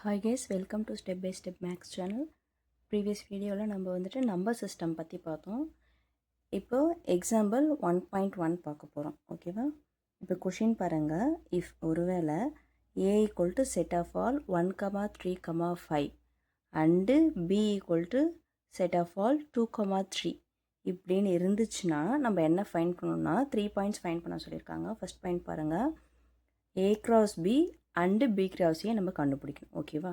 Hi guys, welcome to Step by Step Max channel. Previous video நம்ம வந்துட்டு number system பற்றி பார்த்தோம். இப்போ எக்ஸாம்பிள் 1.1 பார்க்க போகிறோம். ஓகேவா? இப்போ கொஷின் பாருங்கள். இஃப் ஒருவேளை a equal to set of all 1, 3, 5 and b equal to set of all 2, 3 இப்படின்னு இருந்துச்சுன்னா நம்ம என்ன ஃபைண்ட் பண்ணணும்னா 3 பாயிண்ட்ஸ் ஃபைண்ட் பண்ண சொல்லியிருக்காங்க. ஃபர்ஸ்ட் பாயிண்ட் பாருங்கள், a cross b and B cross A நம்ம கண்டுபிடிக்கணும். ஓகேவா?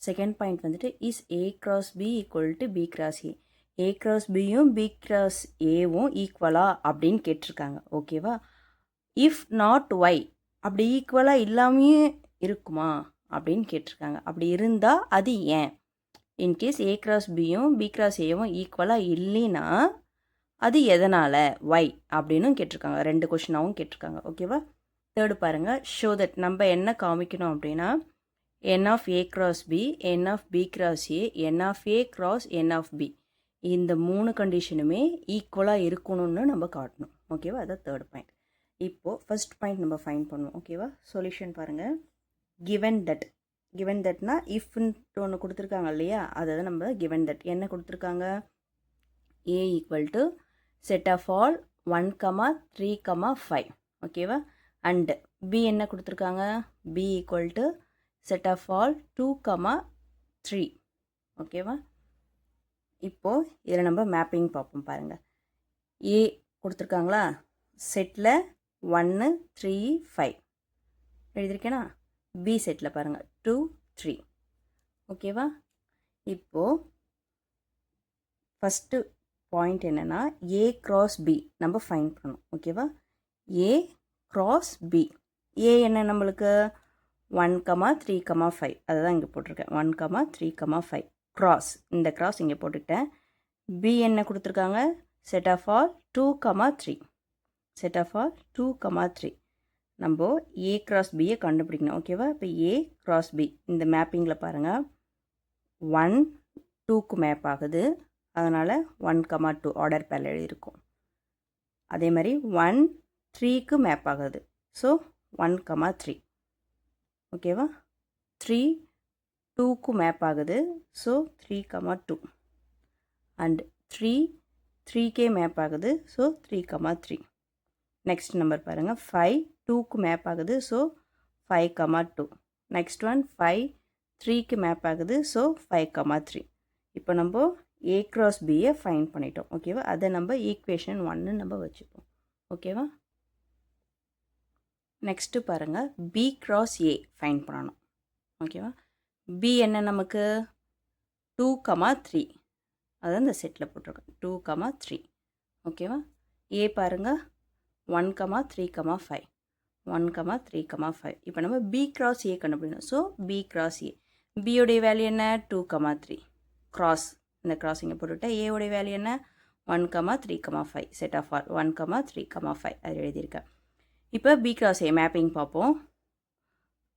செகண்ட் பாயிண்ட் வந்துட்டு is A cross B equal to B cross A. A cross பியும் பி கிராஸ் ஏவும் ஈக்குவலா அப்படின்னு கேட்டிருக்காங்க. ஓகேவா? இஃப் நாட் ஒய், அப்படி ஈக்குவலாக இல்லாமையே இருக்குமா அப்படின்னு கேட்டிருக்காங்க. அப்படி இருந்தால் அது ஏன்? இன்கேஸ் ஏ கிராஸ் பியும் பி கிராஸ் ஏவும் ஈக்குவலாக இல்லைன்னா அது எதனால், ஒய் அப்படின்னு கேட்டிருக்காங்க. ரெண்டு கொஷினாகவும் கேட்டிருக்காங்க. ஓகேவா? தேர்டு பாருங்கள், ஷோ தட் நம்ம என்ன காமிக்கணும் அப்படின்னா n of A cross B, n of B cross A, n of A cross n of B, இந்த மூணு கண்டிஷனுமே ஈக்குவலாக இருக்கணும்னு நம்ம காட்டணும். ஓகேவா? அதான் தேர்ட் பாயிண்ட். இப்போது ஃபர்ஸ்ட் பாயிண்ட் நம்ம ஃபைண்ட் பண்ணுவோம். ஓகேவா? சொல்யூஷன் பாருங்கள். கிவன் தட்னா இஃப்ன்ட்டு ஒன்று கொடுத்துருக்காங்க இல்லையா, அதை தான் நம்ம கிவன் தட் என்ன கொடுத்துருக்காங்க, A equal to set of all 1, 3, 5. ஓகேவா? அண்டு பி என்ன கொடுத்துருக்காங்க, B equal to set of all 2, 3. ஓகேவா? இப்போது இதில் நம்ம மேப்பிங் பார்ப்போம். பாருங்கள், ஏ கொடுத்துருக்காங்களா, செட்டில் 1, 3, 5 எழுதியிருக்கேனா, பி செட்டில் பாருங்கள் 2, 3. ஓகேவா? இப்போது ஃபஸ்ட்டு பாயிண்ட் என்னென்னா ஏ கிராஸ் பி நம்ம ஃபைண்ட் பண்ணணும். ஓகேவா? ஏ கிராஸ் பி. ஏ என்ன நம்மளுக்கு 1, 3, 5, அதுதான் இங்கே போட்டிருக்கேன். 1, 3, 5 கிராஸ், இந்த கிராஸ் இங்கே போட்டுக்கிட்டேன். பி என்ன கொடுத்துருக்காங்க, set of all 2, 3. Set of all 2, 3. நம்ம ஏ கிராஸ் பியை கண்டுபிடிக்கணும். ஓகேவா? இப்போ ஏ கிராஸ் பி இந்த மேப்பிங்கில் பாருங்கள், 1, 2க்கு மேப் ஆகுது. அதனால் 1, 2 ஆர்டர் பேரில் எழுதியிருக்கும். அதே மாதிரி 1, 3க்கு மேப் ஆகுது. ஸோ 1, 3. ஓகேவா? 3, 2க்கு மேப் ஆகுது. ஸோ 3, 2. அண்ட் 3, 3கே மேப் ஆகுது. ஸோ 3, 3. நெக்ஸ்ட் நம்பர் பாருங்கள், 5, 2க்கு மேப் ஆகுது. ஸோ 5, 2. நெக்ஸ்ட் ஒன் 5, 3க்கு மேப் ஆகுது. ஸோ 5, 3. இப்போ நம்ம ஏ கிராஸ் பியை ஃபைண்ட் பண்ணிட்டோம். ஓகேவா? அதை நம்ம ஈக்குவேஷன் 1 நம்ம வச்சுப்போம். ஓகேவா? நெக்ஸ்ட்டு பாருங்கள், பி கிராஸ் ஏ ஃபைண்ட் பண்ணணும். ஓகேவா? பி என்ன நமக்கு 2, 3, அதான் இந்த செட்டில் போட்டிருக்கோம். 2, 3. ஓகேவா? ஏ பாருங்கள் 1, 3, 5. 1, 3, 5. இப்போ நம்ம பி கிராஸ் ஏ கண்டுபிடிக்கணும். ஸோ பி கிராஸ் ஏ, பியோடைய வேல்யூ என்ன 2, 3. கிராஸ், இந்த கிராஸ் இங்கே போட்டுவிட்டேன். ஏவுடைய வேல்யூ என்ன 1, 3, 5. செட் ஆஃப் ஆல் 1, 3, 5 அது எழுதியிருக்கேன். இப்போ பி கிராஸ் ஏ மேப்பிங் பார்ப்போம்.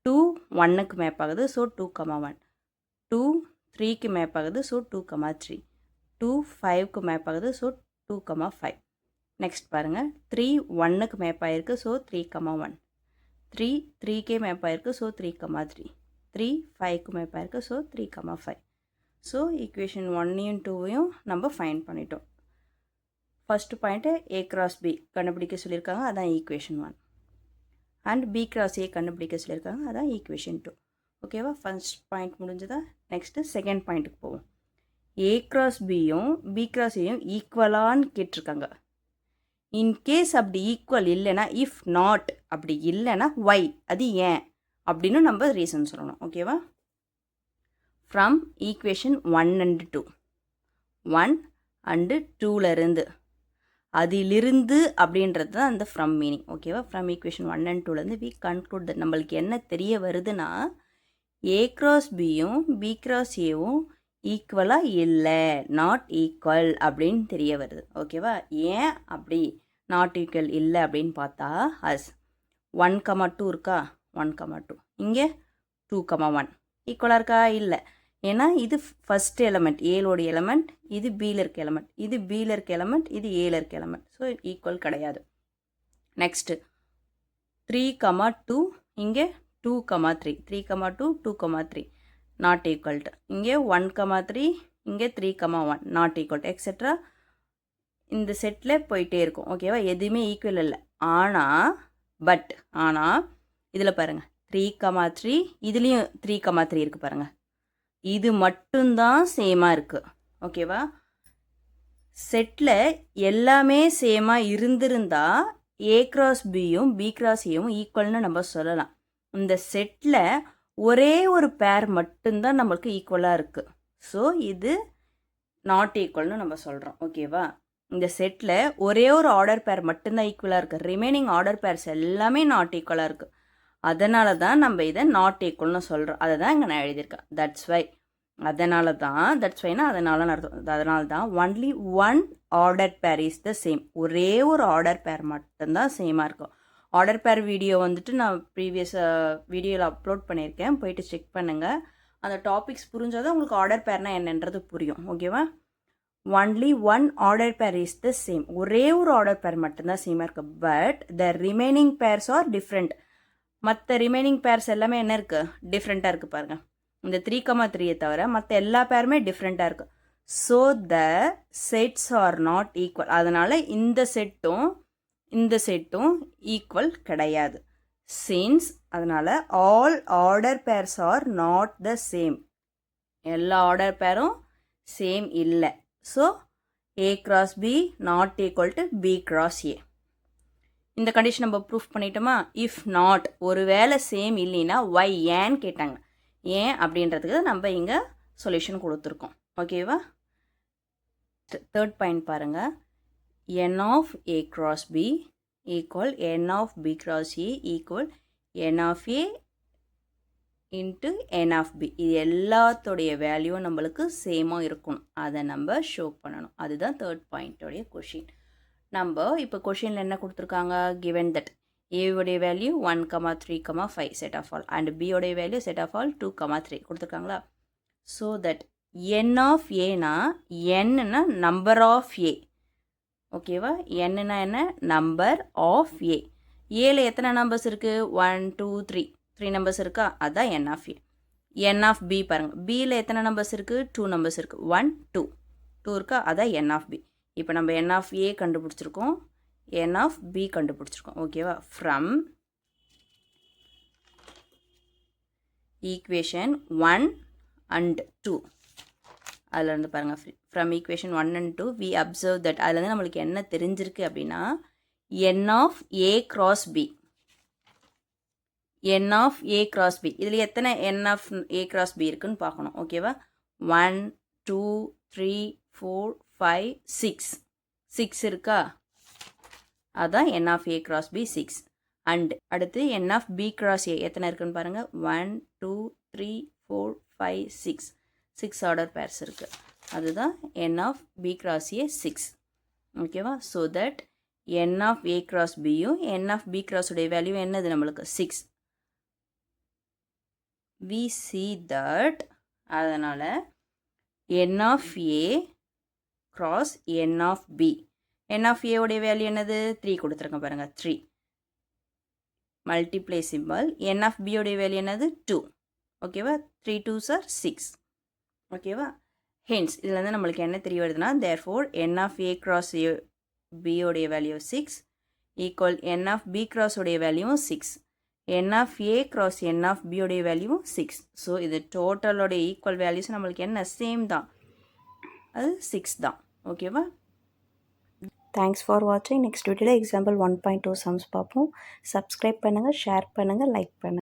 2, 1க்கு மேப் ஆகுது. ஸோ 2, 1. 2, 3க்கு மேப் ஆகுது. ஸோ 2, 3. 2, 5க்கு மேப் ஆகுது. ஸோ 2, 5. நெக்ஸ்ட் பாருங்கள், 3, 1க்கு மேப் ஆகிருக்கு. ஸோ 3, 1. 3, 3கே மேப் ஆகிருக்கு. ஸோ 3, 3. 3, 5க்கு மேப் ஆகிருக்கு. ஸோ 3, 5. ஸோ ஈக்குவேஷன் 1ஐயும் 2ஐயும் நம்ம ஃபைண்ட் பண்ணிட்டோம். First point A cross B கண்டுபிடிக்க சொல்லியிருக்காங்க, அதான் equation 1. And B cross A கண்டுபிடிக்க சொல்லியிருக்காங்க, அதான் ஈக்குவேஷன் 2. ஓகேவா? ஃபர்ஸ்ட் பாயிண்ட் முடிஞ்சதா? நெக்ஸ்ட்டு செகண்ட் பாயிண்ட்டுக்கு போவோம். ஏ கிராஸ் பியும் பி கிராஸ் ஏயும் ஈக்குவலான்னு கேட்டிருக்காங்க. இன்கேஸ் அப்படி ஈக்குவல் இல்லைன்னா, இஃப் நாட் அப்படி இல்லைன்னா ஒய், அது ஏன் அப்படின்னு நம்ம ரீசன் சொல்லணும். ஓகேவா? ஃப்ரம் ஈக்குவேஷன் 1 and 2, 1 and 2லேருந்து, அதிலிருந்து அப்படின்றது தான் அந்த ஃப்ரம் மீனிங். ஓகேவா? ஃப்ரம் ஈக்குவேஷன் 1 and 2லேருந்து வி கன்க்ளூட் தட் நம்மளுக்கு என்ன தெரிய வருதுன்னா, ஏ கிராஸ் பியும் பி கிராஸ் ஏவும் ஈக்குவலாக இல்லை, நாட் ஈக்குவல் அப்படின்னு தெரிய வருது. ஓகேவா? ஏன் அப்படி நாட் ஈக்குவல் இல்லை அப்படின்னு பார்த்தா, அஸ் 1, 2 இருக்கா, 1, 2. இங்கே 2, 1 ஈக்குவலாக இருக்கா? இல்லை. ஏன்னா இது ஃபஸ்ட் எலமெண்ட், ஏலோட எலமெண்ட், இது பியில் இருக்க எலமெண்ட், இது பியில் இருக்க எலமெண்ட், இது ஏல இருக்க எலமெண்ட். ஸோ ஈக்குவல் கிடையாது. நெக்ஸ்ட்டு 3, 2, இங்கே 2, 3. 3, 2, 2, 3. நாட் ஈக்குவல் டு இங்கே 1,3 இங்கே 3,1 நாட் ஈக்குவல் டு எக்ஸெட்ரா இந்த செட்டில் போயிட்டே இருக்கும். ஓகேவா? எதுவுமே ஈக்குவல் இல்லை. ஆனால் இதில் பாருங்கள் 3,3 இதுலேயும் 3,3 இருக்குது பாருங்கள். இது மட்டும்தான் சேமாக இருக்குது. ஓகேவா? செட்டில் எல்லாமே சேமாக இருந்திருந்தா ஏ கிராஸ் பியும் பி கிராஸ் ஏவும் ஈக்குவல்னு நம்ம சொல்லலாம். இந்த செட்டில் ஒரே ஒரு பேர் மட்டும்தான் நம்மளுக்கு ஈக்குவலாக இருக்குது. ஸோ இது நாட் ஈக்குவல்னு நம்ம சொல்கிறோம். ஓகேவா? இந்த செட்டில் ஒரே ஒரு ஆர்டர் பேர் மட்டும்தான் ஈக்குவலாக இருக்குது. ரிமைனிங் ஆர்டர் பேர்ஸ் எல்லாமே நாட் ஈக்குவலாக இருக்குது. அதனால தான் நம்ம இதை நாட் ஈக்குவல்னு சொல்கிறோம். அதை தான் இங்கே நான் எழுதியிருக்கேன். தட்ஸ் வைனா அதனால தான் ஒன்லி ஒன் ஆர்டர் பேர் இஸ் த சேம். ஒரே ஒரு ஆர்டர் பேர் மட்டும்தான் சேமாக இருக்கும். ஆர்டர் பேர் வீடியோ வந்துட்டு நான் ப்ரீவியஸ் வீடியோவில் அப்லோட் பண்ணியிருக்கேன். போயிட்டு செக் பண்ணுங்கள். அந்த டாபிக்ஸ் புரிஞ்சாதான் உங்களுக்கு ஆர்டர் பேர்னால் என்னன்றது புரியும். ஓகேவா? ஒன்லி ஒன் ஆர்டர் பேர் இஸ் த சேம். ஒரே ஒரு ஆர்டர் பேர் மட்டும்தான் சேமாக இருக்குது. But the remaining pairs are different. மற்ற ரிமைனிங் பேர்ஸ் எல்லாமே என்ன இருக்குது? டிஃப்ரெண்ட்டாக இருக்குது பாருங்கள். இந்த 3,3 தவிர மற்ற எல்லா பேருமே டிஃப்ரெண்ட்டாக இருக்குது. So the sets are not equal. அதனால் இந்த செட்டும் ஈக்குவல் கிடையாது. சின்ஸ் அதனால் all order pairs are not the same. எல்லா ஆர்டர் பேரும் சேம் இல்லை. So A cross B not equal to B cross A. இந்த கண்டிஷன் நம்ம ப்ரூஃப் பண்ணிட்டோமா? இஃப் நாட் ஒருவேளை சேம் இல்லைன்னா ஒய் ஏன்னு கேட்டாங்க. ஏன் அப்படின்றதுக்கு நம்ம இங்கே சொல்யூஷன் கொடுத்துருக்கோம். ஓகேவா? தேர்ட் பாயிண்ட் பாருங்கள். n of a cross b equal n of b cross a equal n of a into n of b. இது எல்லாத்தோடைய வேல்யூ நம்மளுக்கு சேமாக இருக்கணும். அதை நம்ம ஷோ பண்ணணும். அதுதான் தேர்ட் பாயிண்டோடைய கொஷின். நம்ம இப்போ கொஷினில் என்ன கொடுத்துருக்காங்க? given that a உடைய value 1,3,5 set of all and b உடைய வேல்யூ set of all 2,3 கொடுத்துருக்காங்களா? So that n of a னா n-னா நம்பர் ஆஃப் a. ஓகேவா? n-னா என்ன? Number of a. ஏல எத்தனை நம்பர்ஸ் இருக்குது? 1 2 3 நம்பர்ஸ் இருக்கா? அதுதான் n of a. n of b பாருங்கள். bயில் எத்தனை நம்பர்ஸ் இருக்குது? 2 நம்பர்ஸ் இருக்குது. 1 2 இருக்கா? அதான் n of b. இப்போ நம்ம n of a கண்டுபிடிச்சிருக்கோம், n of b கண்டுபிடிச்சிருக்கோம். ஓகேவா? ஃப்ரம் ஈக்குவேஷன் 1 and 2 அதில் இருந்து பாருங்கள். From equation 1 and 2 we observe that அதுலேருந்து நம்மளுக்கு என்ன தெரிஞ்சிருக்கு அப்படின்னா n of a cross b. n of a cross b இதில் எத்தனை n of a cross b இருக்குன்னு பார்க்கணும். ஓகேவா? 1 2 3 4 5 6 இருக்கா? அதான் n of a cross b 6. And அடுத்து n of b cross a எத்தனை இருக்குன்னு பாருங்கள். 1 2 3 4 5 6 ஆர்டர் பேர்ஸ் இருக்குது. அதுதான் n of b cross a 6. ஓகேவா? So that n of a cross bயும் n of b cross உடைய வேல்யூ என்னது நம்மளுக்கு? 6. we see that அதனால் n of a cross n of b. n of a உடைய value என்னது? 3 கொடுத்துருக்கேன் பாருங்கள். 3 multiply simple. n of b உடைய வேல்யூ என்னது? 2. ஓகேவா? 3 2s are 6. ஓகேவா? ஹென்ஸ் இதில் வந்து நம்மளுக்கு என்ன தெரிய வருதுன்னா therefore n of a cross a b உடைய value 6 equal n of b cross உடைய வேல்யூவும் 6. n of a cross n of b உடைய வேல்யூவும் 6. ஸோ இது டோட்டலோடைய ஈக்குவல் வேல்யூஸ் நம்மளுக்கு என்ன? சேம் தான். அது 6 தான். ஓகேவா? தேங்க்ஸ் ஃபார் வாட்சிங். நெக்ஸ்ட் வீடியோவில் எக்ஸாம்பிள் 1.2 சம்ஸ் பார்ப்போம். சப்ஸ்கிரைப் பண்ணுங்கள், ஷேர் பண்ணுங்கள், லைக் பண்ணுங்கள்.